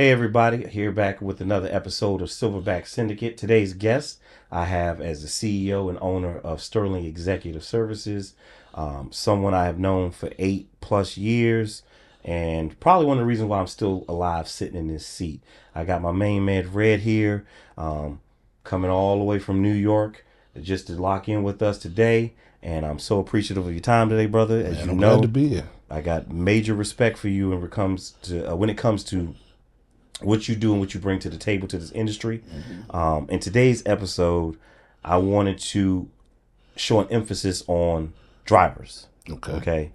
Hey everybody, here back with another episode of Silverback Syndicate. Today's guest I have as the CEO and owner of Sterling Executive Services, someone I have known for 8+ years, and probably one of the reasons why I'm still alive sitting in this seat. I got my main man Red here, coming all the way from New York just to lock in with us today, and I'm so appreciative of your time today, brother. As Man, you I'm know, glad to be here. I got major respect for you when it comes to what you do and what you bring to the table to this industry. In today's episode, I wanted to show an emphasis on drivers. Okay.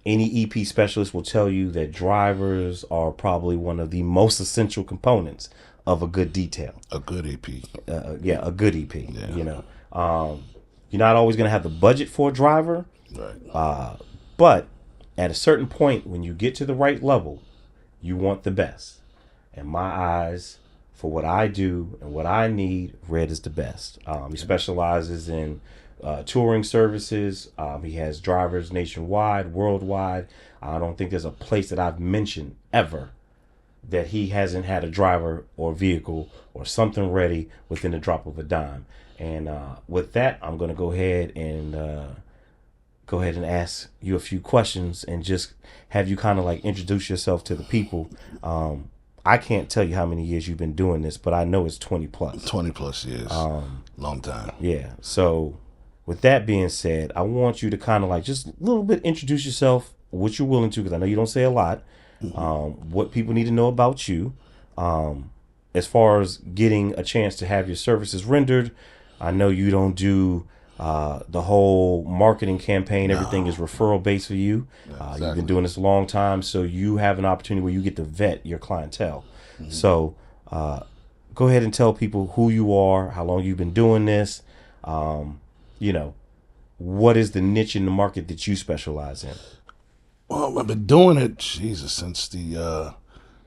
Any EP specialist will tell you that drivers are probably one of the most essential components of a good detail. A good EP. A good EP. Yeah. You know, you're not always going to have the budget for a driver, Right. but at a certain point, when you get to the right level, you want the best. In my eyes, for what I do and what I need, Red is the best. He specializes in touring services. He has drivers nationwide, worldwide. I don't think there's a place that I've mentioned ever that he hasn't had a driver or vehicle or something ready within the drop of a dime. And with that, I'm going to go ahead and ask you a few questions and just have you kind of like introduce yourself to the people. I can't tell you how many years you've been doing this, but I know it's 20 plus. 20 plus years. Long time. Yeah. So with that being said, I want you to kind of like just a little bit introduce yourself, what you're willing to, because I know you don't say a lot, what people need to know about you. As far as getting a chance to have your services rendered, I know you don't do the whole marketing campaign. Everything is referral based for you. Exactly. You've been doing this a long time, so you have an opportunity where you get to vet your clientele. So go ahead and tell people who you are, how long you've been doing this. What is the niche in the market that you specialize in? Well, I've been doing it, Jesus, since the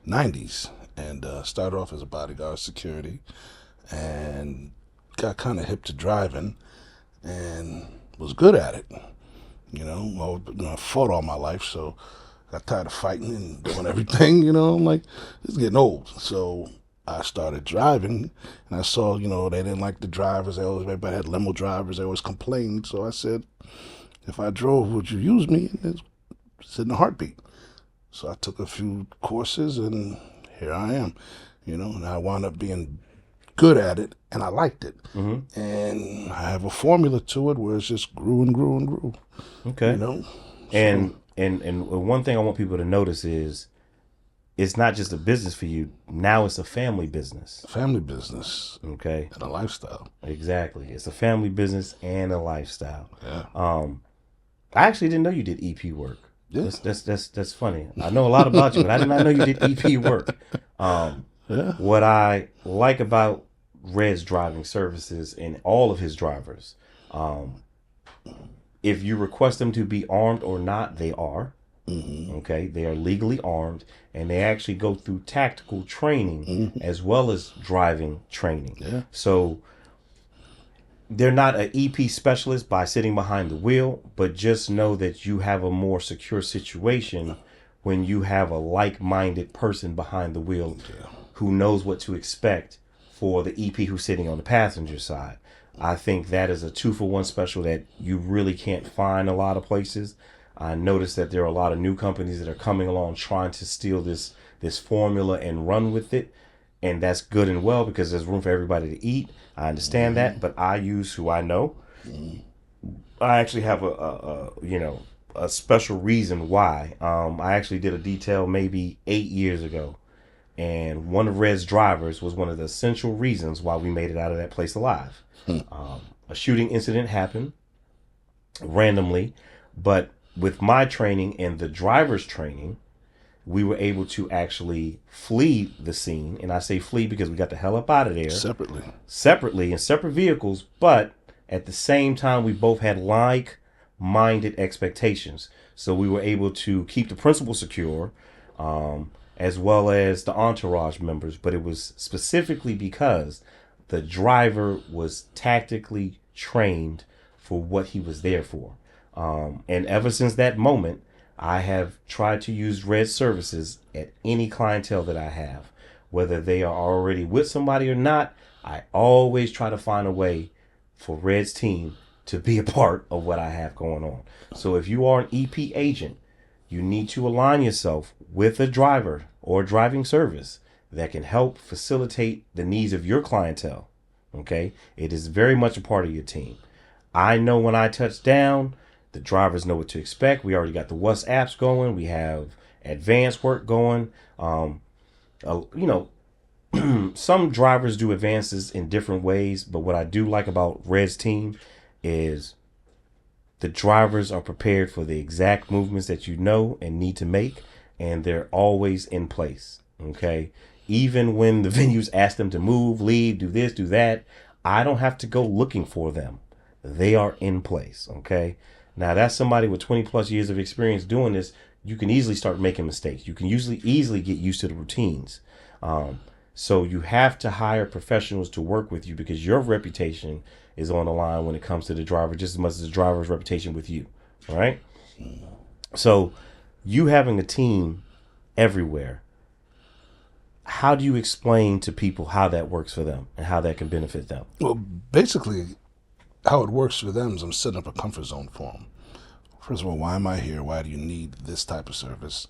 90s, and started off as a bodyguard security, and got kind of hip to driving, and was good at it. I fought all my life, so got tired of fighting and doing everything. I'm like, this is getting old. So I started driving, and I saw, they didn't like the drivers. Everybody had limo drivers. They always complained. So I said, if I drove, would you use me? And it's in a heartbeat. So I took a few courses, and here I am. And I wound up being good at it, and I liked it. And I have a formula to it where it's just grew and grew and grew. Okay. And one thing I want people to notice is it's not just a business for you. Now it's a family business. Family business. Okay. And a lifestyle. Exactly. It's a family business and a lifestyle. Yeah. I actually didn't know you did EP work. Yeah. That's funny. I know a lot about you, but I did not know you did EP work. Yeah. What I like about Red's driving services and all of his drivers, if you request them to be armed or not, they are. Okay, they are legally armed, and they actually go through tactical training as well as driving training. Yeah. So they're not an EP specialist by sitting behind the wheel, but just know that you have a more secure situation when you have a like-minded person behind the wheel who knows what to expect for the EP who's sitting on the passenger side. I think that is a 2-for-1 special that you really can't find a lot of places. I noticed that there are a lot of new companies that are coming along trying to steal this formula and run with it. And that's good and well because there's room for everybody to eat. I understand that, but I use who I know. I actually have a special reason why. I actually did a detail maybe 8 years ago. And one of Red's drivers was one of the essential reasons why we made it out of that place alive. A shooting incident happened randomly, but with my training and the driver's training, we were able to actually flee the scene. And I say flee because we got the hell up out of there. Separately in separate vehicles, but at the same time, we both had like-minded expectations. So we were able to keep the principal secure, as well as the entourage members. But it was specifically because the driver was tactically trained for what he was there for. And ever since that moment, I have tried to use Red services at any clientele that I have, whether they are already with somebody or not. I always try to find a way for Red's team to be a part of what I have going on. So if you are an EP agent, you need to align yourself with a driver or driving service that can help facilitate the needs of your clientele. Okay? It is very much a part of your team. I know when I touch down, the drivers know what to expect. We already got the WhatsApps going. We have advanced work going. Some drivers do advances in different ways, but what I do like about Red's team is the drivers are prepared for the exact movements that you know and need to make, and they're always in place. Okay? Even when the venues ask them to move, leave, do this, do that, I don't have to go looking for them. They are in place. Okay? Now, that's somebody with 20 plus years of experience doing this. You can easily start making mistakes. You can easily get used to the routines. So you have to hire professionals to work with you because your reputation is on the line when it comes to the driver just as much as the driver's reputation with you. All right. So you having a team everywhere, how do you explain to people how that works for them and how that can benefit them? Well, basically, how it works for them is I'm setting up a comfort zone for them. First of all, why am I here? Why do you need this type of service?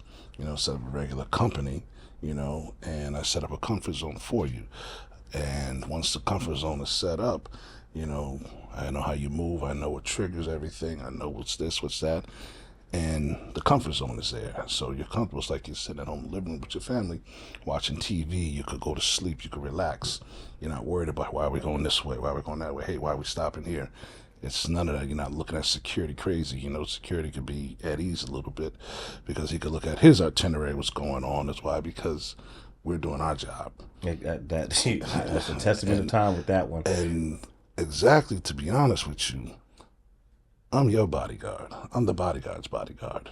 Set up a regular company, and I set up a comfort zone for you. And once the comfort zone is set up, I know how you move. I know what triggers everything. I know what's this, what's that. And the comfort zone is there. So you're comfortable. It's like you're sitting at home living with your family, watching TV. You could go to sleep. You could relax. You're not worried about why are we going this way, why are we going that way. Hey, why are we stopping here? It's none of that. You're not looking at security crazy. Security could be at ease a little bit because he could look at his itinerary, what's going on. That's why, because we're doing our job. That's a testament of time with that one. And exactly, to be honest with you, I'm your bodyguard. I'm the bodyguard's bodyguard.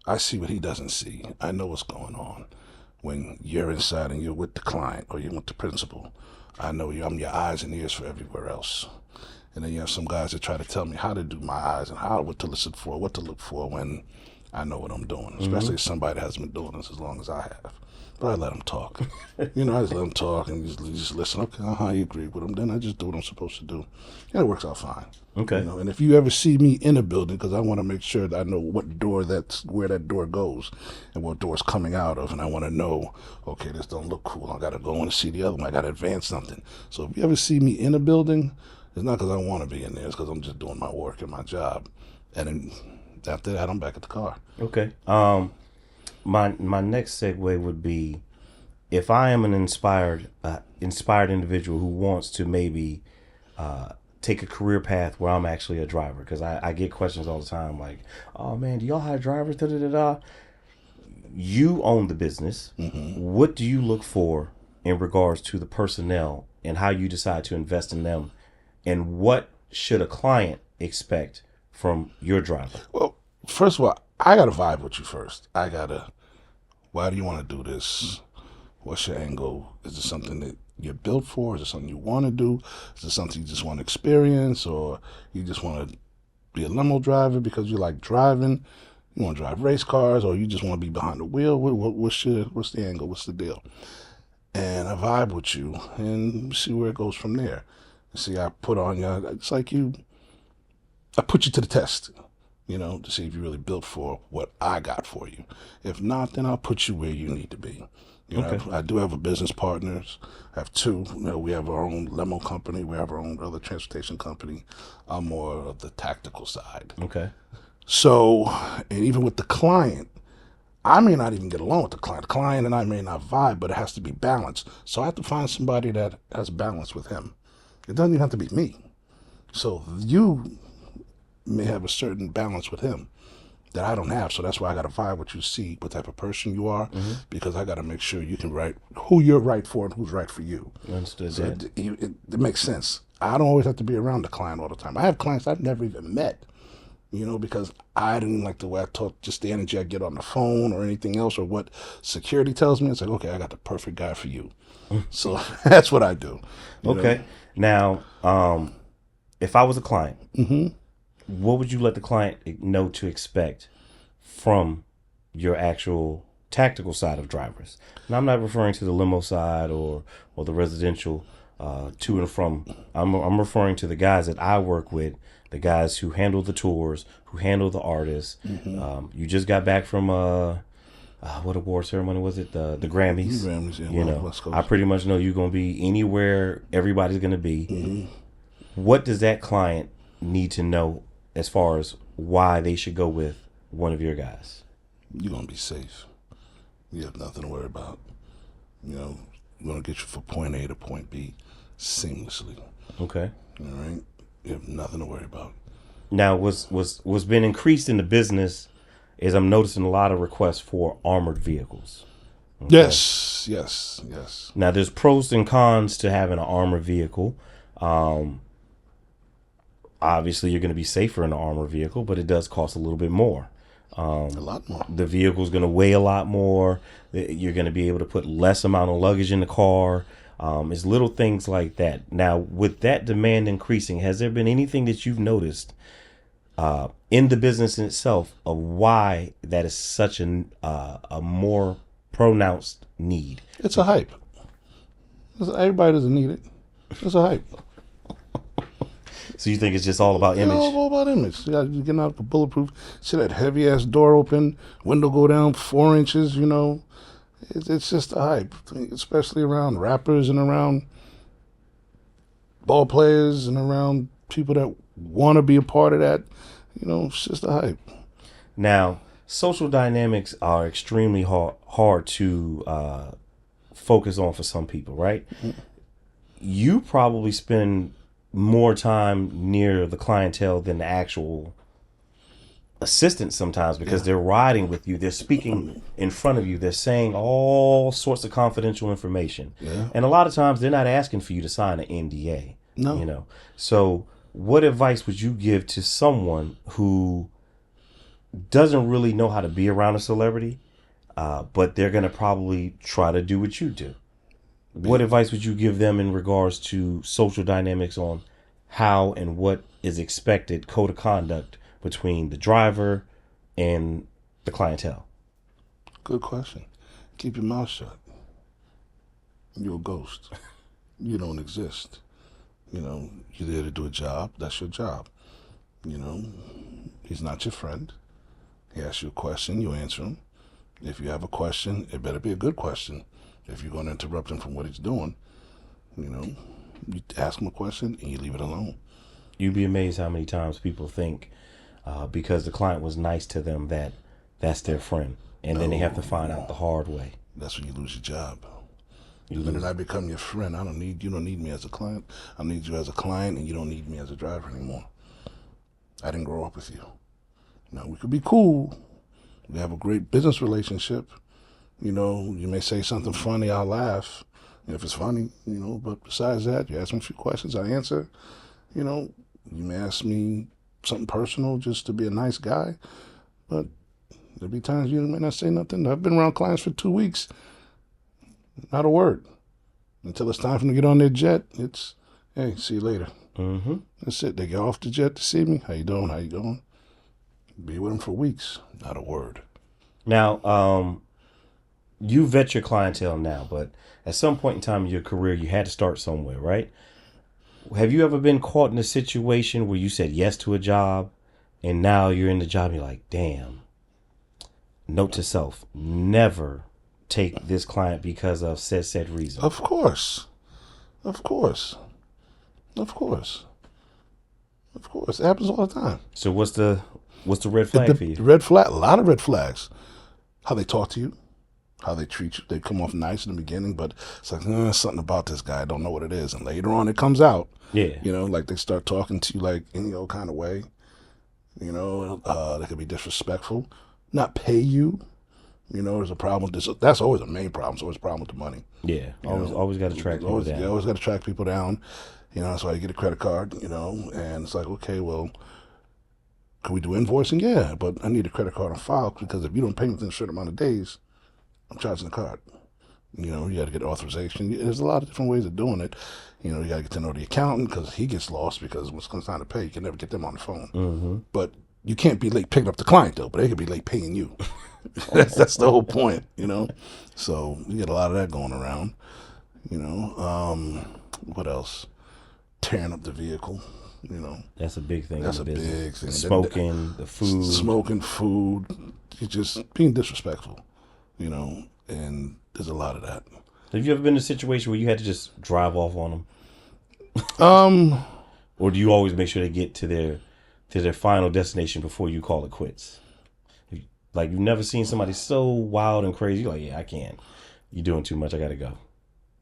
I see what he doesn't see. I know what's going on. When you're inside and you're with the client or you're with the principal, I know I'm your eyes and ears for everywhere else. And then you have some guys that try to tell me how to do my eyes and what to listen for, what to look for when I know what I'm doing, especially somebody that hasn't been doing this as long as I have. But I let them talk. I just let them talk and just listen. Okay, you agree with them. Then I just do what I'm supposed to do. And it works out fine. Okay. And if you ever see me in a building, because I want to make sure that I know what door where that door goes and what door it's coming out of. And I want to know, okay, this don't look cool. I got to go in and see the other one. I got to advance something. So if you ever see me in a building, it's not because I want to be in there. It's because I'm just doing my work and my job. And then after that, I'm back at the car. Okay. My next segue would be, if I am an inspired individual who wants to maybe take a career path where I'm actually a driver, because I get questions all the time like, oh man, do y'all hire drivers? Da, da, da, da. You own the business. Mm-hmm. What do you look for in regards to the personnel and how you decide to invest in them? And what should a client expect from your driver? Well, first of all, I got to vibe with you first. Why do you want to do this? What's your angle? Is it something that you're built for? Is it something you want to do? Is it something you just want to experience? Or you just want to be a limo driver because you like driving? You want to drive race cars? Or you just want to be behind the wheel? What's the angle? What's the deal? And I vibe with you and see where it goes from there. See, I put on you. It's like I put you to the test, to see if you're really built for what I got for you. If not, then I'll put you where you need to be. Okay. I do have business partners. I have two. We have our own limo company. We have our own other transportation company. I'm more of the tactical side. Okay. So, and even with the client, I may not even get along with the client. The client and I may not vibe, but it has to be balanced. So I have to find somebody that has balance with him. It doesn't even have to be me. So you may have a certain balance with him that I don't have. So that's why I got to vibe with you, see what type of person you are, because I got to make sure you can write who you're right for and who's right for you. Understood so that. It makes sense. I don't always have to be around the client all the time. I have clients I've never even met, because I didn't like the way I talk, just the energy I get on the phone or anything else or what security tells me. It's like, okay, I got the perfect guy for you. So that's what I do. Okay. Now, if I was a client, what would you let the client know to expect from your actual tactical side of drivers. And I'm not referring to the limo side or the residential to and from. I'm referring to the guys that I work with, the guys who handle the tours, who handle the artists. You just got back from what award ceremony was it? The Grammys. Grammys, yeah, you know, West Coast. I pretty much know you're gonna be anywhere everybody's gonna be. What does that client need to know as far as why they should go with one of your guys? You're gonna be safe. You have nothing to worry about. You know, we're gonna get you from point A to point B seamlessly. Okay. All right. You have nothing to worry about. Now, what's been increased in the business is I'm noticing a lot of requests for armored vehicles. Okay? Yes. Now, there's pros and cons to having an armored vehicle. Obviously, you're going to be safer in an armored vehicle, but it does cost a little bit more. A lot more. The vehicle's going to weigh a lot more. You're going to be able to put less amount of luggage in the car. It's little things like that. Now, with that demand increasing, has there been anything that you've noticed in the business in itself of why that is such a more pronounced need? It's a hype. Everybody doesn't need it. It's a hype. So you think it's just all about image? All about image. You're getting out of a bulletproof. See that heavy ass door open, window go down 4 inches. You know, it's just a hype, especially around rappers and around ball players and around people that want to be a part of that. You know, it's just a hype. Now, social dynamics are extremely hard to focus on for some people, right? You probably spend more time near the clientele than the actual assistants sometimes because they're riding with you. They're speaking in front of you. They're saying all sorts of confidential information. Yeah. And a lot of times they're not asking for you to sign an NDA. No. You know. So what advice would you give to someone who doesn't really know how to be around a celebrity, but they're going to probably try to do what you do? What advice would you give them in regards to social dynamics on how and what is expected code of conduct between the driver and the clientele? Good question. Keep your mouth shut. You're a ghost. You don't exist. You know, you're there to do a job. That's your job. You know, he's not your friend. He asks you a question, you answer him. If you have a question, it better be a good question. If you're going to interrupt him from what he's doing, you know, you ask him a question and you leave it alone. You'd be amazed how many times people think because the client was nice to them that that's their friend. And then they have to find out the hard way. That's when you lose your job. The minute I become your friend, you don't need me as a client. I need you as a client and you don't need me as a driver anymore. I didn't grow up with you. Now, we could be cool. We have a great business relationship. You know, you may say something funny, I'll laugh if it's funny, you know, but besides that, you ask me a few questions, I answer. You know, you may ask me something personal just to be a nice guy, but there'll be times you may not say nothing. I've been around clients for 2 weeks, not a word. Until it's time for them to get on their jet, it's, hey, see you later. Mm-hmm. That's it. They get off the jet to see me. How you doing? How you going? Be with them for weeks, not a word. Now, you vet your clientele now, but at some point in time in your career, you had to start somewhere, right? Have you ever been caught in a situation where you said yes to a job and now you're in the job and you're like, damn, note to self, never take this client because of said reason? Of course. It happens all the time. So what's the red flag for you? The red flag, a lot of red flags. How they talk to you, how they treat you. They come off nice in the beginning, but it's like, something about this guy, I don't know what it is. And later on it comes out. Yeah. You know, like they start talking to you like any old kind of way. You know, they could be disrespectful, not pay you. You know, there's a problem with this. That's always a main problem. It's always a problem with the money. Yeah. Always got to track people down. You always got to track people down. You know, that's why you get a credit card, you know, and it's like, okay, well, can we do invoicing? Yeah, but I need a credit card on file because if you don't pay me within a certain amount of days, I'm charging the card. You know, you got to get authorization. There's a lot of different ways of doing it. You know, you got to get to know the accountant because he gets lost because when it comes time to pay, you can never get them on the phone. Mm-hmm. But you can't be late picking up the client, though, but they could be late paying you. That's the whole point, So you get a lot of that going around, What else? Tearing up the vehicle, That's a big thing That's in a the business. big thing. The smoking, the food. Smoking, food, you're just being disrespectful, and there's a lot of that. Have you ever been in a situation where you had to just drive off on them? Or do you always make sure they get to their final destination before you call it quits? Like, you've never seen somebody so wild and crazy. You're like, yeah, I can't. You're doing too much. I got to go.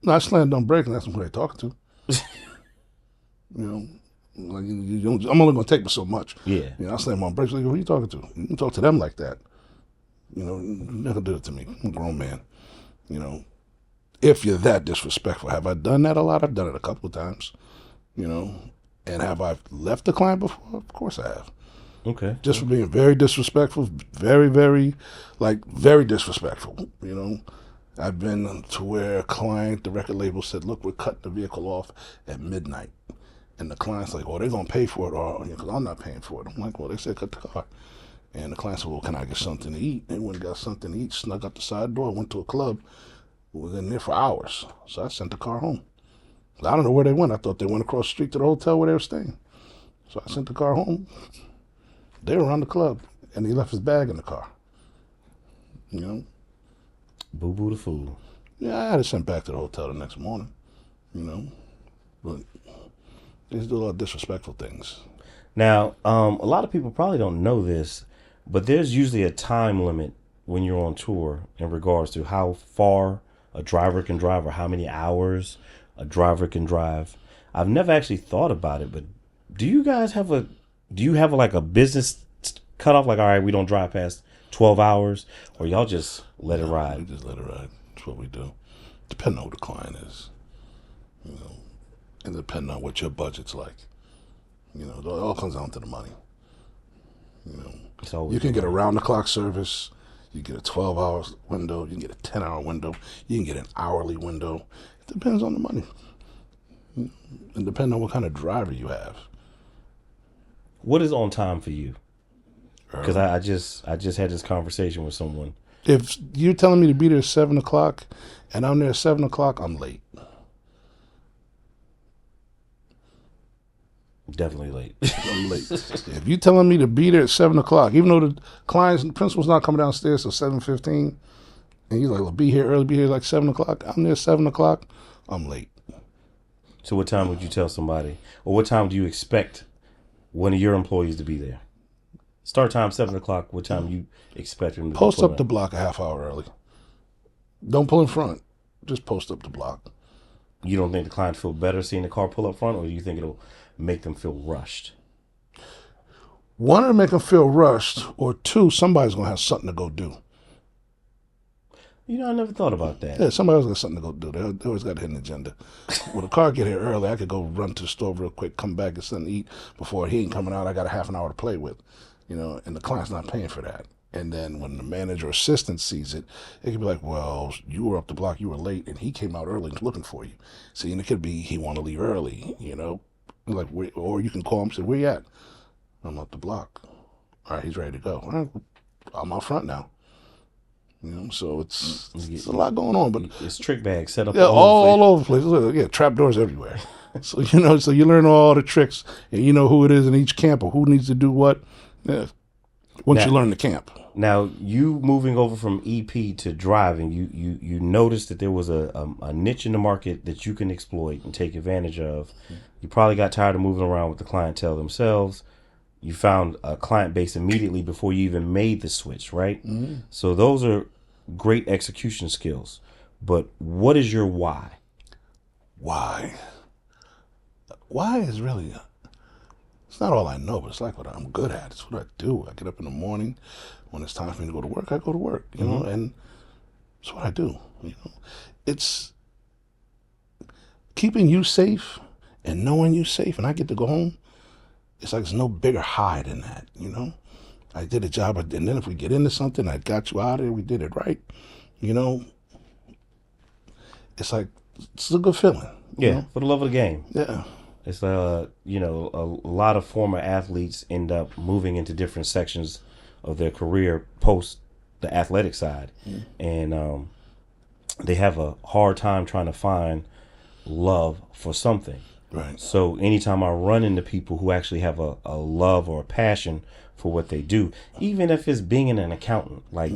No, I slammed on brake and that's who they're talking to. Like I'm only going to take but so much. Yeah. I slam on brakes. Like, who are you talking to? You can talk to them like that. You never do it to me. I'm a grown man. If you're that disrespectful. Have I done that a lot? I've done it a couple of times. And have I left the client before? Of course I have. Okay. Just for being very disrespectful, very, very, very disrespectful. I've been to where a client, the record label said, look, we're cutting the vehicle off at midnight. And the client's like, well, they're going to pay for it, or because I'm not paying for it. I'm like, well, they said cut the car. And the client said, well, can I get something to eat? They went and got something to eat, snuck out the side door, went to a club, was in there for hours. So I sent the car home. I don't know where they went. I thought they went across the street to the hotel where they were staying. So I sent the car home. They were around the club, and he left his bag in the car. Boo-boo the fool. Yeah, I had it sent back to the hotel the next morning, But they just do a lot of disrespectful things. Now, a lot of people probably don't know this, but there's usually a time limit when you're on tour in regards to how far a driver can drive or how many hours a driver can drive. I've never actually thought about it, but do you guys have a business cutoff? Like, all right, we don't drive past 12 hours, or y'all just let it ride? We just let it ride. That's what we do. Depending on who the client is, and depending on what your budget's like. It all comes down to the money. You can get a round-the-clock service. You get a 12-hour window. You can get a 10-hour window. You can get an hourly window. It depends on the money. And depending on what kind of driver you have. What is on time for you? Because I just had this conversation with someone. If you're telling me to be there at 7 o'clock and I'm there at 7 o'clock, I'm late. Definitely late. I'm late. If you're telling me to be there at 7 o'clock, even though the client's and principal's not coming downstairs till 7:15, and you're like, well, be here early, be here like 7 o'clock, I'm there at 7 o'clock, I'm late. So what time would you tell somebody, or what time do you expect one of your employees to be there? Start time 7 o'clock. What time you expect them to post up the block a half hour early? Don't pull in front. Just post up the block. You don't think the client feel better seeing the car pull up front, or do you think it'll make them feel rushed? One, to make them feel rushed, or two, somebody's going to have something to go do. I never thought about that. Yeah, somebody's got something to go do. They always got a hidden agenda. When the car get here early, I could go run to the store real quick, come back, get something to eat. Before he ain't coming out, I got a half an hour to play with. And the client's not paying for that. And then when the manager or assistant sees it, it could be like, well, you were up the block, you were late, and he came out early looking for you. See, and it could be he want to leave early, Like, or you can call him and say, where you at? I'm up the block. All right, he's ready to go. All right, I'm out front now. So it's a lot going on, but it's trick bags set up all over the place. Yeah, trap doors everywhere. So so you learn all the tricks, and you know who it is in each camp or who needs to do what. Yeah. Once you learn the camp. Now, you moving over from EP to driving, you noticed that there was a niche in the market that you can exploit and take advantage of. You probably got tired of moving around with the clientele themselves. You found a client base immediately before you even made the switch, right? Mm-hmm. So those are great execution skills. But what is your why? Why? Why is really... It's not all I know, but it's like what I'm good at. It's what I do. I get up in the morning. When it's time for me to go to work, I go to work, and it's what I do. It's keeping you safe and knowing you safe, and I get to go home. It's like there's no bigger high than that, I did a job, and then if we get into something, I got you out of there, we did it right, It's like, it's a good feeling. Yeah, for the love of the game. Yeah. It's a lot of former athletes end up moving into different sections of their career post the athletic side, and they have a hard time trying to find love for something. Right. So anytime I run into people who actually have a love or a passion for what they do, even if it's being an accountant, like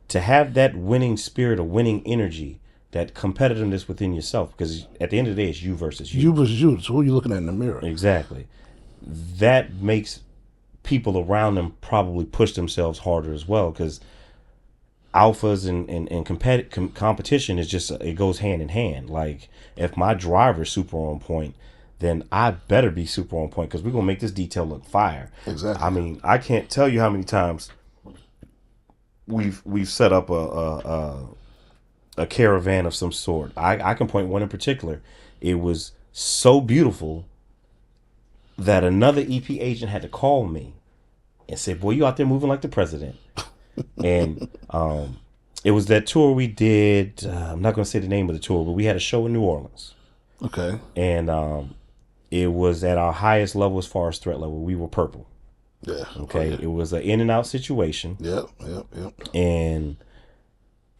to have that winning spirit or winning energy, that competitiveness within yourself, because at the end of the day, it's you versus you. You versus you. So who are you looking at in the mirror? Exactly. That makes people around them probably push themselves harder as well, because alphas and competition is just, it goes hand in hand. Like if my driver's super on point, then I better be super on point, because we're gonna make this detail look fire. Exactly. I mean, I can't tell you how many times we've set up a caravan of some sort. I can point one in particular. It was so beautiful that another EP agent had to call me and say, "Boy, you out there moving like the president." And it was that tour we did. I'm not going to say the name of the tour, but we had a show in New Orleans. Okay. And it was at our highest level as far as threat level. We were purple. Yeah. Okay. Oh, yeah. It was an in and out situation. Yep. And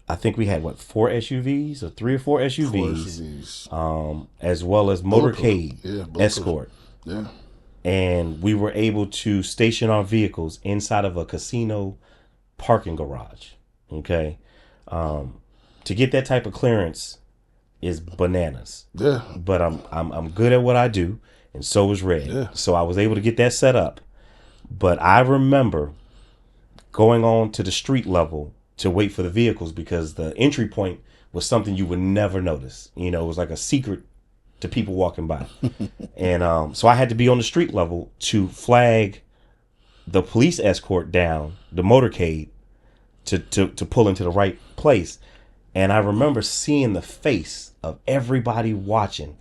I think we had 4 SUVs or 3 or 4 SUVs, as well as motorcade escort. Yeah. And we were able to station our vehicles inside of a casino parking garage. Okay. To get that type of clearance is bananas. Yeah. But I'm good at what I do, and so is Red. Yeah. So I was able to get that set up. But I remember going on to the street level to wait for the vehicles, because the entry point was something you would never notice. You know, it was like a secret to people walking by. And so I had to be on the street level to flag the police escort down the motorcade to pull into the right place. And I remember seeing the face of everybody watching,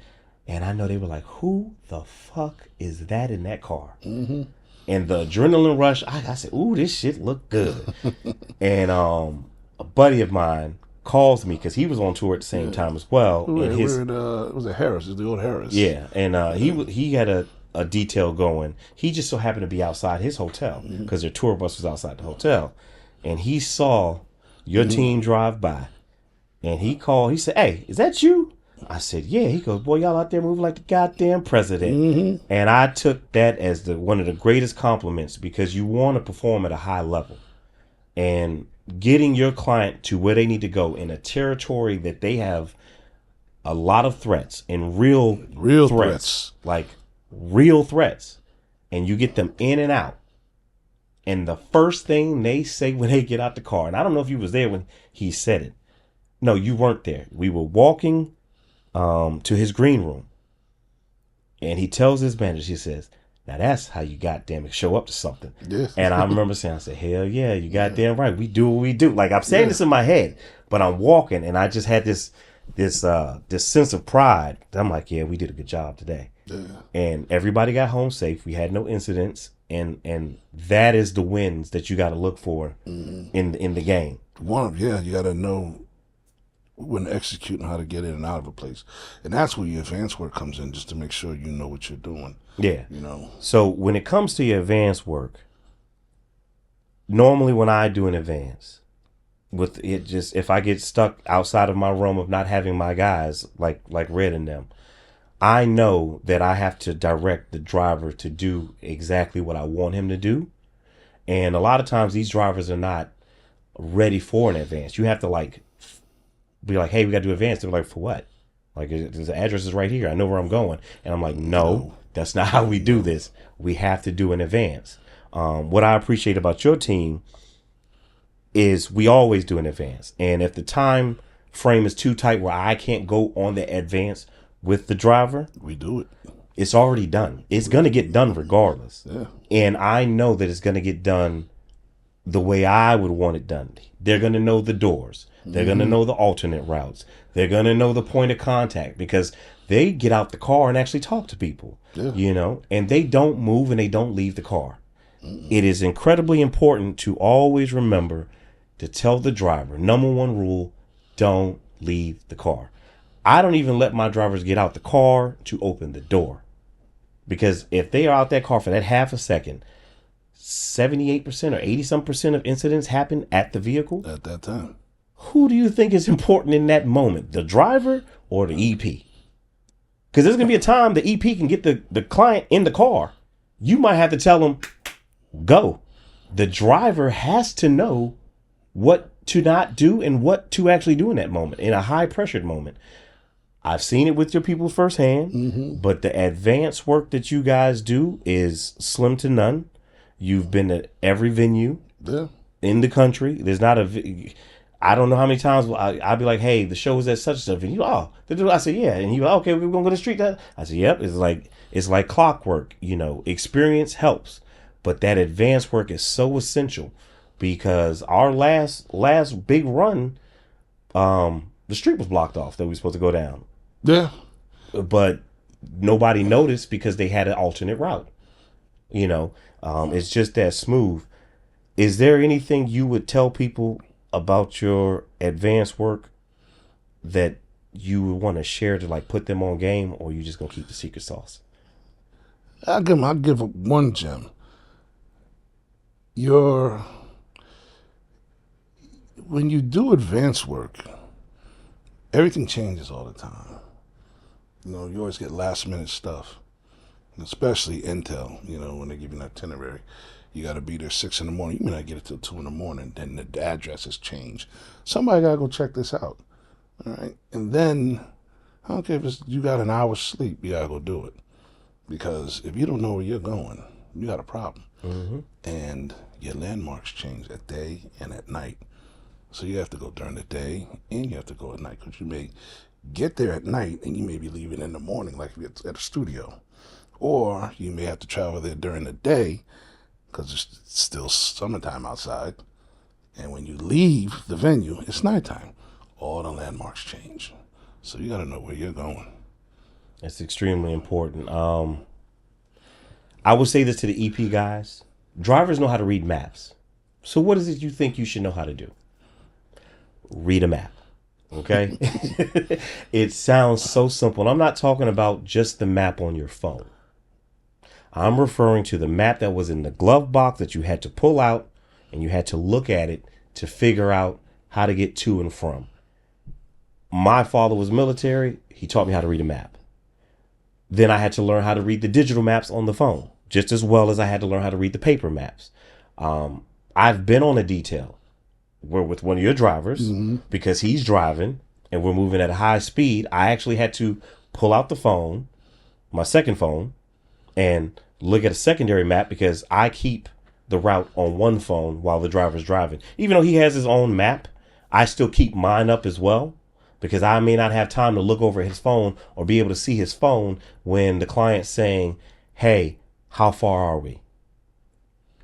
and I know they were like, "Who the fuck is that in that car?" Mm-hmm. And the adrenaline rush, I said, "Ooh, this shit look good." And a buddy of mine calls me, because he was on tour at the same time as well. We're And his, at, was it Harris? It's the old Harris. yeah, and he had a detail going. He just so happened to be outside his hotel, because their tour bus was outside the hotel, and he saw your team drive by, and he called. He said, "Hey, is that you?" I said, "Yeah." He goes, "Boy, y'all out there moving like the goddamn president." And I took that as one of the greatest compliments, because you want to perform at a high level, and getting your client to where they need to go in a territory that they have a lot of threats, and real threats, like real threats, and you get them in and out. And the first thing they say when they get out the car, and I don't know if you was there when he said it. No, you weren't there. We were walking to his green room, and he tells his manager, he says, "Now that's how you goddamn show up to something." Yes. And I remember saying, I said, "Hell yeah, you goddamn right. We do what we do." Like, I'm saying this in my head, but I'm walking, and I just had this sense of pride. I'm like, "Yeah, we did a good job today." Yeah. And everybody got home safe. We had no incidents, and that is the wins that you got to look for in the game. You got to know when executing how to get in and out of a place, and that's where your advanced work comes in, just to make sure you know what you're doing. Yeah. You know. So when it comes to your advanced work, normally when I do an advance, with it, just if I get stuck outside of my realm of not having my guys like Red and them, I know that I have to direct the driver to do exactly what I want him to do. And a lot of times these drivers are not ready for an advance. You have to be like, "Hey, we got to do advance." They're like, "For what?" Like, the address is right here. I know where I'm going. And I'm like, "No, that's not how we do this. We have to do an advance." What I appreciate about your team is we always do an advance. And if the time frame is too tight where I can't go on the advance with the driver, we do it. It's already done. It's going to get done regardless. Yeah. And I know that it's going to get done the way I would want it done. They're going to know the doors. They're going to know the alternate routes. They're going to know the point of contact, because they get out the car and actually talk to people, you know, and they don't move and they don't leave the car. It is incredibly important to always remember to tell the driver, number one rule, don't leave the car. I don't even let my drivers get out the car to open the door, because if they are out that car for that half a second, 78% or 80% of incidents happen at the vehicle. At that time. Who do you think is important in that moment? The driver or the EP? Because there's going to be a time the EP can get the client in the car. You might have to tell them, go. The driver has to know what to not do and what to actually do in that moment, in a high pressured moment. I've seen it with your people firsthand, but the advanced work that you guys do is slim to none. You've been at every venue in the country. There's not I don't know how many times I'll be like, hey, the show is at such and such. And you, I said, yeah. And you, okay, we're going to go to the street. I said, yep. It's like clockwork, experience helps. But that advanced work is so essential because our last big run, the street was blocked off that we were supposed to go down. Yeah. But nobody noticed because they had an alternate route. It's just that smooth. Is there anything you would tell people about your advanced work that you would want to share to put them on game, or you just gonna keep the secret sauce? I'll give one gem. When you do advanced work, everything changes all the time. You always get last minute stuff, especially intel. When they give you an itinerary, you got to be there 6 a.m. You may not get it till 2 a.m. Then the address has changed. Somebody got to go check this out. All right. And then, I don't care if you got an hour's sleep, you got to go do it. Because if you don't know where you're going, you got a problem. Mm-hmm. And your landmarks change at day and at night. So you have to go during the day and you have to go at night, because you may get there at night and you may be leaving in the morning, like if you're at a studio. Or you may have to travel there during the day because it's still summertime outside. And when you leave the venue, it's nighttime. All the landmarks change. So you got to know where you're going. That's extremely important. I would say this to the EP guys. Drivers know how to read maps. So what is it you think you should know how to do? Read a map. Okay? It sounds so simple. And I'm not talking about just the map on your phone. I'm referring to the map that was in the glove box that you had to pull out and you had to look at it to figure out how to get to and from. My father was military. He taught me how to read a map. Then I had to learn how to read the digital maps on the phone, just as well as I had to learn how to read the paper maps. I've been on a detail where with one of your drivers, because he's driving and we're moving at a high speed, I actually had to pull out the phone, my second phone, and look at a secondary map because I keep the route on one phone while the driver's driving. Even though he has his own map, I still keep mine up as well because I may not have time to look over his phone or be able to see his phone when the client's saying, hey, how far are we?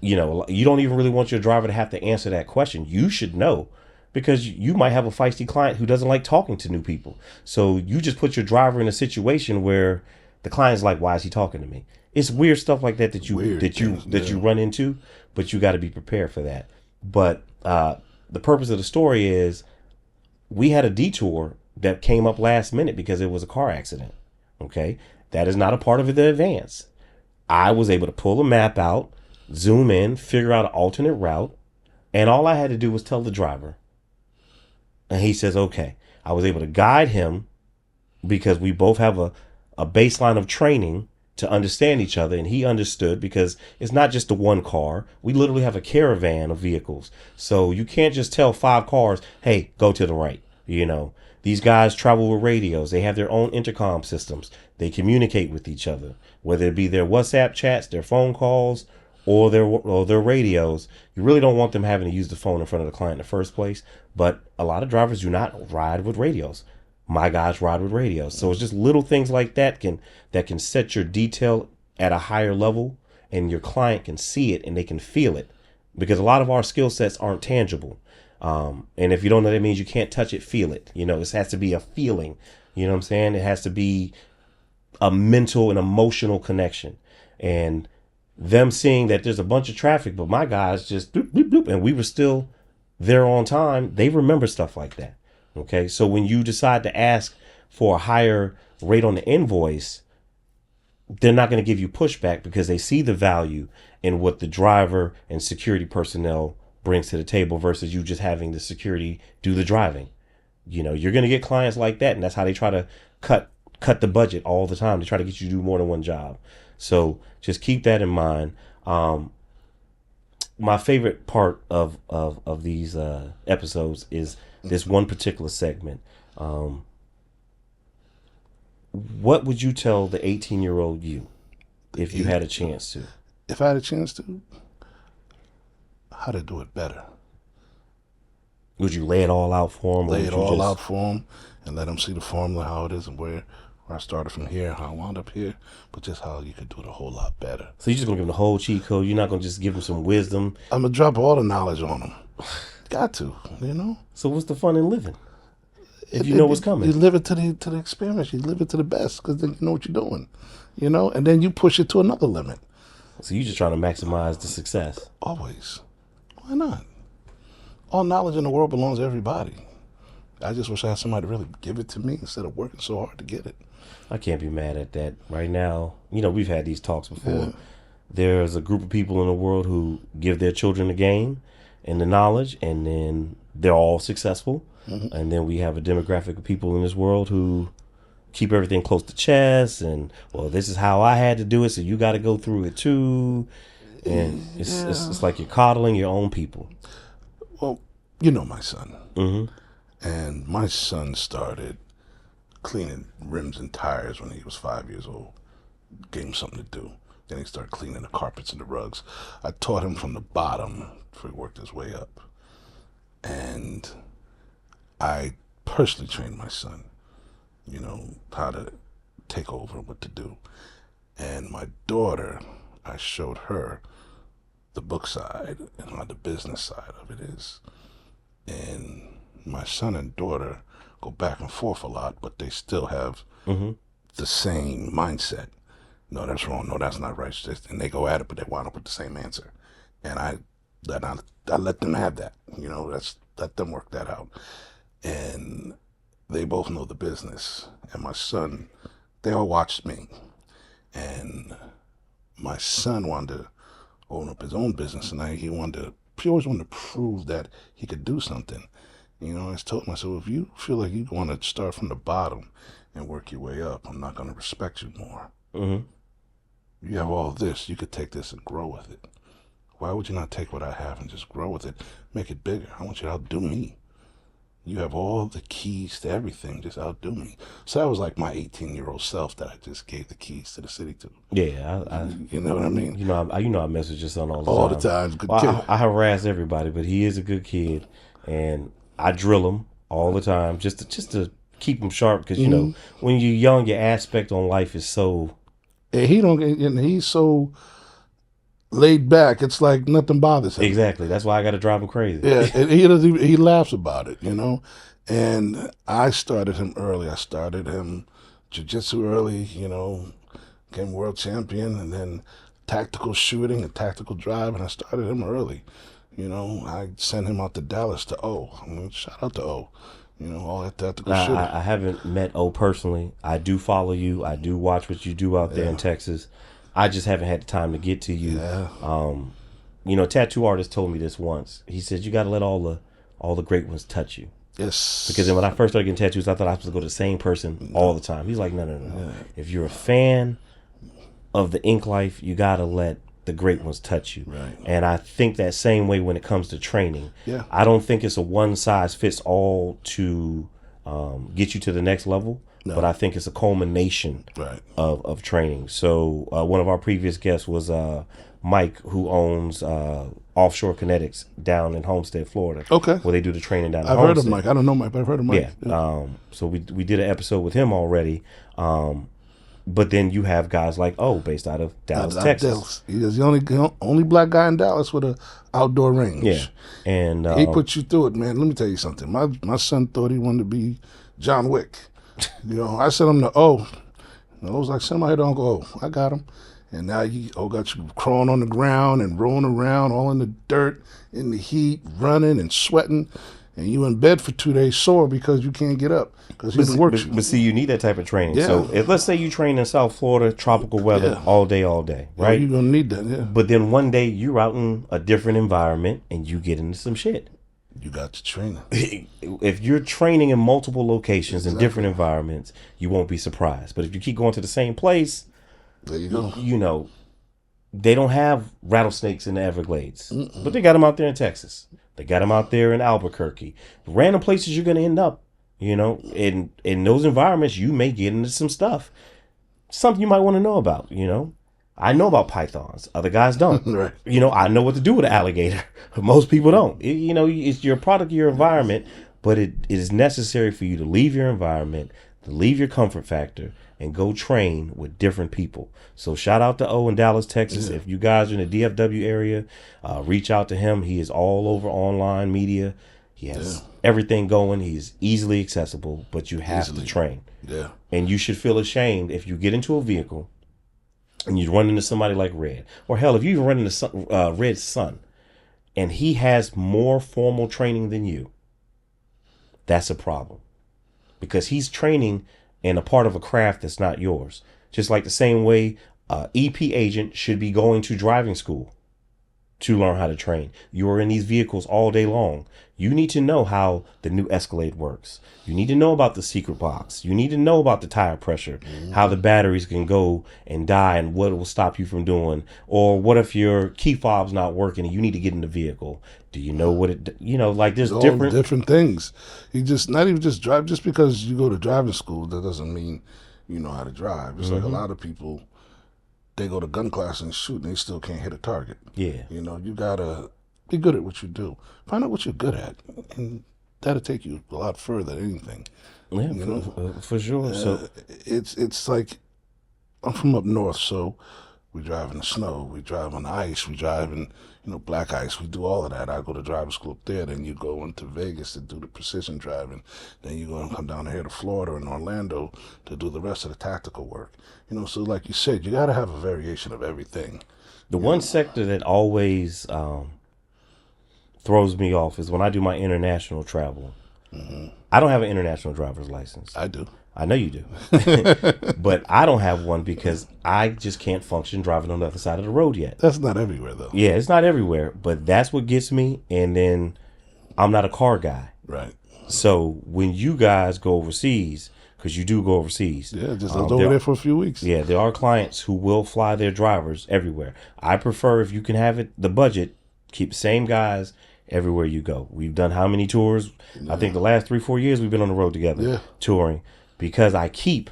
You don't even really want your driver to have to answer that question. You should know because you might have a feisty client who doesn't like talking to new people. So you just put your driver in a situation where the client's like, why is he talking to me? It's weird stuff like that that you run into, but you got to be prepared for that. But the purpose of the story is we had a detour that came up last minute because it was a car accident. Okay. That is not a part of the advance. I was able to pull a map out, zoom in, figure out an alternate route. And all I had to do was tell the driver. And he says, okay. I was able to guide him because we both have a baseline of training to understand each other. And he understood because it's not just the one car. We literally have a caravan of vehicles. So you can't just tell 5 cars, hey, go to the right. These guys travel with radios. They have their own intercom systems. They communicate with each other, whether it be their WhatsApp chats, their phone calls, or their radios. You really don't want them having to use the phone in front of the client in the first place. But a lot of drivers do not ride with radios. My guys ride with radios. So it's just little things like that can set your detail at a higher level, and your client can see it and they can feel it, because a lot of our skill sets aren't tangible. And if you don't know, that means you can't touch it, feel it. This has to be a feeling. You know what I'm saying? It has to be a mental and emotional connection. And them seeing that there's a bunch of traffic, but my guys just bloop, bloop, bloop, and we were still there on time. They remember stuff like that. Okay. So when you decide to ask for a higher rate on the invoice, they're not going to give you pushback because they see the value in what the driver and security personnel brings to the table versus you just having the security do the driving. You're going to get clients like that, and that's how they try to cut the budget all the time. They try to get you to do more than one job. So just keep that in mind. My favorite part of these episodes is this one particular segment. What would you tell the 18-year-old you if you had a chance to? If I had a chance to, how to do it better. Would you lay it all out for him? Lay it all out for him and let him see the formula, how it is, and where I started from here, how I wound up here, but just how you could do it a whole lot better. So you're just going to give him the whole cheat code? You're not going to just give him some wisdom? I'm going to drop all the knowledge on him. Got to, So what's the fun in living? If you know what's coming. You live it to the experience. You live it to the best because then you know what you're doing, and then you push it to another limit. So you're just trying to maximize the success. Always. Why not? All knowledge in the world belongs to everybody. I just wish I had somebody to really give it to me instead of working so hard to get it. I can't be mad at that. Right now, we've had these talks before. Yeah. There's a group of people in the world who give their children the game and the knowledge, and then they're all successful. Mm-hmm. And then we have a demographic of people in this world who keep everything close to chest, and, well, this is how I had to do it, so you got to go through it too. And it's like you're coddling your own people. Well, my son. Mm-hmm. And my son started cleaning rims and tires when he was 5 years old. Gave him something to do. Then he started cleaning the carpets and the rugs. I taught him from the bottom before he worked his way up. And I personally trained my son, how to take over, what to do. And my daughter, I showed her the book side and how the business side of it is. And my son and daughter go back and forth a lot, but they still have the same mindset. No, that's wrong. No, that's not right. And they go at it, but they wind up with the same answer. And I let them have that. Let them work that out. And they both know the business. And my son, they all watched me. And my son wanted to open up his own business, and he always wanted to prove that he could do something. I told him, I said, well, if you feel like you want to start from the bottom and work your way up, I'm not going to respect you more. Mm-hmm. You have all this. You could take this and grow with it. Why would you not take what I have and just grow with it, make it bigger? I want you to outdo me. You have all the keys to everything. Just outdo me. So that was like my 18-year-old self that I just gave the keys to the city to. Yeah, you know what I mean. I message your son all the time. Good kid. I harass everybody, but he is a good kid, and I drill him all the time just to keep him sharp. Because when you're young, your aspect on life is so. And he's so laid back. It's like nothing bothers him. Exactly. That's why I got to drive him crazy. Yeah, and he laughs about it, And I started him early. I started him jiu-jitsu early, became world champion, and then tactical shooting and tactical drive, and I started him early. I sent him out to Dallas to O. Shout out to O. All that tactical shooting. I haven't met O personally. I do follow you. I do watch what you do out there in Texas. I just haven't had the time to get to you. Yeah. A tattoo artist told me this once. He said, you got to let all the great ones touch you. Yes. Because then when I first started getting tattoos, I thought I was supposed to go to the same person all the time. He's like, no. Yeah. If you're a fan of the ink life, you got to let the great ones touch you. Right. And I think that same way when it comes to training. Yeah. I don't think it's a one size fits all to get you to the next level. No. But I think it's a culmination of training. So one of our previous guests was Mike, who owns Offshore Kinetics down in Homestead, Florida. Okay. Where they do the training down in I've Homestead. heard of Mike. I don't know Mike, but I've heard of Mike. Yeah. So we did an episode with him already. But then you have guys like based out of Dallas, Texas. He is the only black guy in Dallas with an outdoor range. Yeah. And he puts you through it, man. Let me tell you something. My son thought he wanted to be John Wick. I sent him to O. I was like, send my head to Uncle O. I got him. And now got you crawling on the ground and rolling around all in the dirt, in the heat, running and sweating. and you in bed for 2 days sore because you can't get up because he works you. But see, you need that type of training. Yeah. So let's say you train in South Florida, tropical weather, all day, right? You're gonna need that. Yeah. But then one day you're out in a different environment and you get into some shit. You got to train. If you're training in multiple locations in different environments, you won't be surprised. But if you keep going to the same place, there you go. You know, they don't have rattlesnakes in the Everglades, but they got them out there in Texas. They got them out there in Albuquerque. Random places you're going to end up, you know, in those environments, you may get into some stuff. Something you might want to know about, you know. I know about pythons. Other guys don't. Right. You know, I know what to do with an alligator. Most people don't. You know, it's your product of your environment, but it is necessary for you to leave your environment, to leave your comfort factor, and go train with different people. So shout out to O in Dallas, Texas. If you guys are in the DFW area, reach out to him. He is all over online media. He has everything going. He's easily accessible, but you have to train. Yeah. And you should feel ashamed if you get into a vehicle and you run into somebody like Red, or hell, if you even run into Red's son, and he has more formal training than you, that's a problem, because he's training in a part of a craft that's not yours. Just like the same way EP agent should be going to driving school to learn how to train. You are in these vehicles all day long. You need to know how the new Escalade works. You need to know about the secret box. You need to know about the tire pressure, how the batteries can go and die, and what it will stop you from doing. Or what if your key fob's not working and you need to get in the vehicle? Do you know what it, you know, like there's different things. You just, not even just drive, just because you go to driving school, that doesn't mean you know how to drive. It's like a lot of people, they go to gun class and shoot and they still can't hit a target. Yeah. You know, you gotta be good at what you do. Find out what you're good at, and that'll take you a lot further than anything. Yeah, for sure. So it's like, I'm from up north, so we drive in the snow, we drive on the ice, we drive in, you know, black ice. We do all of that. I go to driving school up there. Then you go into Vegas to do the precision driving. Then you go and come down here to Florida and Orlando to do the rest of the tactical work. You know, so like you said, you got to have a variation of everything. The one sector that always throws me off is when I do my international travel. I don't have an international driver's license. I do. I know you do. But I don't have one because I just can't function driving on the other side of the road yet. That's not everywhere, though. Yeah, it's not everywhere, but that's what gets me. And then I'm not a car guy. Right. So when you guys go overseas, because you do go overseas. Yeah, just over there for a few weeks. Yeah, there are clients who will fly their drivers everywhere. I prefer, if you can have it, the budget, keep the same guys everywhere you go. We've done how many tours? I think the last 3-4 years we've been on the road together, touring, because I keep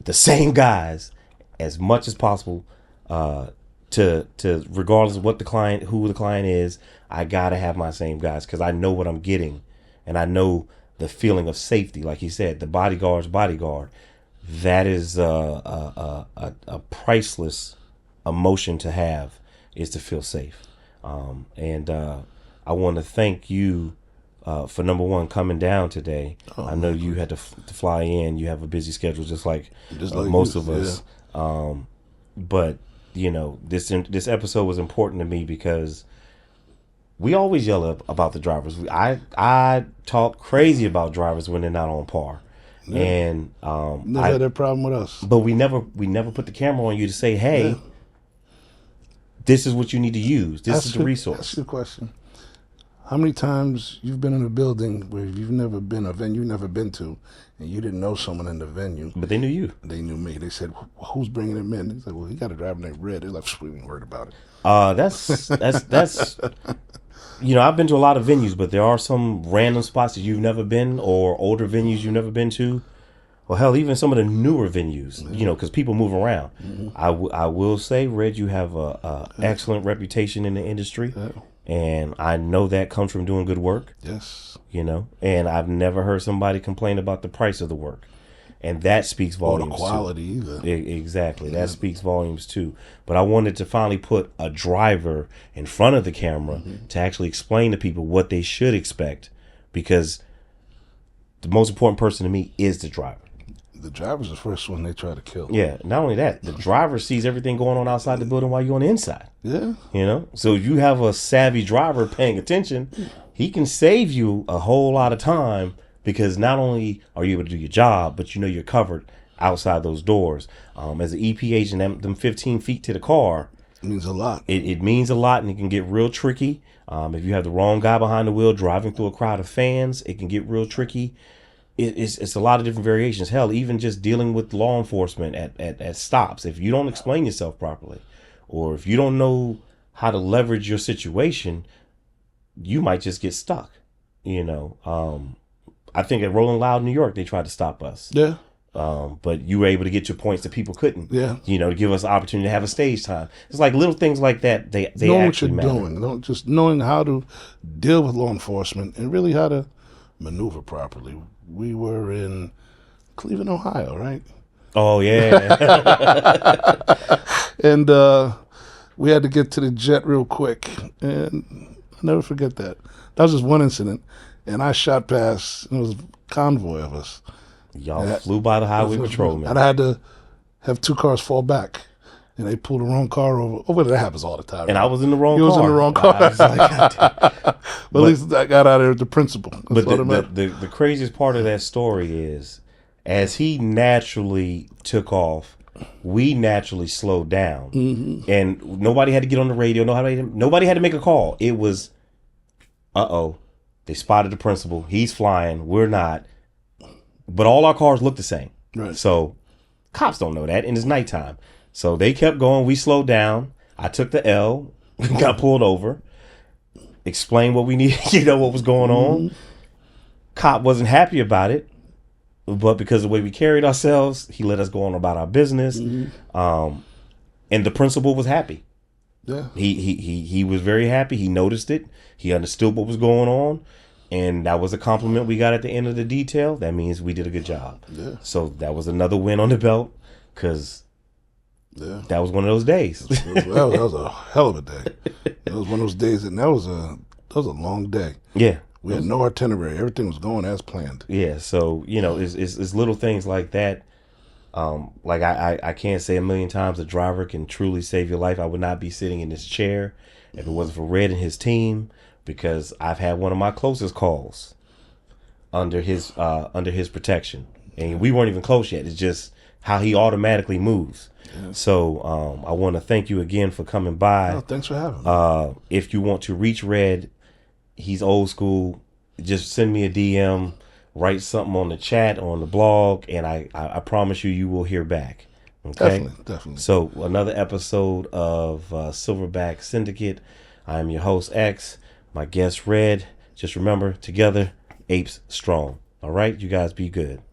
the same guys as much as possible. To regardless of what the client, who the client is, I gotta have my same guys because I know what I'm getting, and I know the feeling of safety. Like he said, the bodyguard's bodyguard. That is a priceless emotion to have, is to feel safe. And I want to thank you for, number one, coming down today. I know you had to fly in. You have a busy schedule, just like most of us. But you know, this episode was important to me because we always yell about the drivers. I talk crazy about drivers when they're not on par. Yeah. And never had that problem with us. But we never put the camera on you to say, hey, this is what you need to use. This is the resource. That's your question. How many times you've been in a building where you've never been, a venue you've never been to, and you didn't know someone in the venue? But they knew you. They knew me. They said, who's bringing him in? They said, well, he got a driver named Red. They're like, we ain't worried about it. That's you know, I've been to a lot of venues, but there are some random spots that you've never been, or older venues you've never been to. Or hell, even some of the newer venues, you know, because people move around. I will say, Red, you have a excellent reputation in the industry. And I know that comes from doing good work. Yes. You know, and I've never heard somebody complain about the price of the work. And that speaks volumes. Or the quality either. Exactly. That speaks volumes too. But I wanted to finally put a driver in front of the camera to actually explain to people what they should expect. Because the most important person to me is the driver. The driver's the first one they try to kill. Yeah, not only that, the driver sees everything going on outside the building while you're on the inside. Yeah. You know? So if you have a savvy driver paying attention, he can save you a whole lot of time, because not only are you able to do your job, but you're covered outside those doors. As an EP agent, them 15 feet to the car, It means a lot. it means a lot, and it can get real tricky. If you have the wrong guy behind the wheel driving through a crowd of fans, it can get real tricky. It's a lot of different variations. Hell, even just dealing with law enforcement at stops. If you don't explain yourself properly, or if you don't know how to leverage your situation, you might just get stuck. I think at Rolling Loud, New York, they tried to stop us. Yeah. But you were able to get your points that people couldn't. Yeah. To give us the opportunity to have a stage time. It's like little things like that. They Knowing actually what you're matter. doing. Just knowing how to deal with law enforcement and really how to maneuver properly. We were in Cleveland, Ohio, right? Oh yeah. And we had to get to the jet real quick. And I'll never forget that. That was just one incident. And I shot past, and it was a convoy of us. Y'all flew by the highway patrolman. And I had to have two cars fall back. And they pulled the wrong car over. Oh, but that happens all the time. And right? I was in the wrong You car. was in the wrong car. I was like, God damn. But at least I got out of there with the principal. But the craziest part of that story is, as he naturally took off, we naturally slowed down. Mm-hmm. And nobody had to get on the radio. Nobody had to make a call. It was, they spotted the principal. He's flying. We're not. But all our cars look the same. Right. So cops don't know that. And it's nighttime. So they kept going. We slowed down. I took the L, got pulled over, explained what we needed, what was going on. Cop wasn't happy about it, but because of the way we carried ourselves, he let us go on about our business. And the principal was happy. Yeah. He was very happy. He noticed it. He understood what was going on. And that was a compliment we got at the end of the detail. That means we did a good job. Yeah. So that was another win on the belt, because that was one of those days. that was a hell of a day. It was one of those days, and that was a long day. Yeah. We had no itinerary. Everything was going as planned. Yeah. So, it's little things like that. Like I can't say a million times a driver can truly save your life. I would not be sitting in this chair if it wasn't for Red and his team, because I've had one of my closest calls under his protection. And we weren't even close yet. It's just how he automatically moves. Yeah. So I want to thank you again for coming by. Oh, thanks for having me. If you want to reach Red, he's old school. Just send me a DM, write something on the chat, on the blog, and I promise you will hear back. Okay? Definitely. So another episode of Silverback Syndicate. I am your host, X. My guest, Red. Just remember, together, apes strong. All right? You guys be good.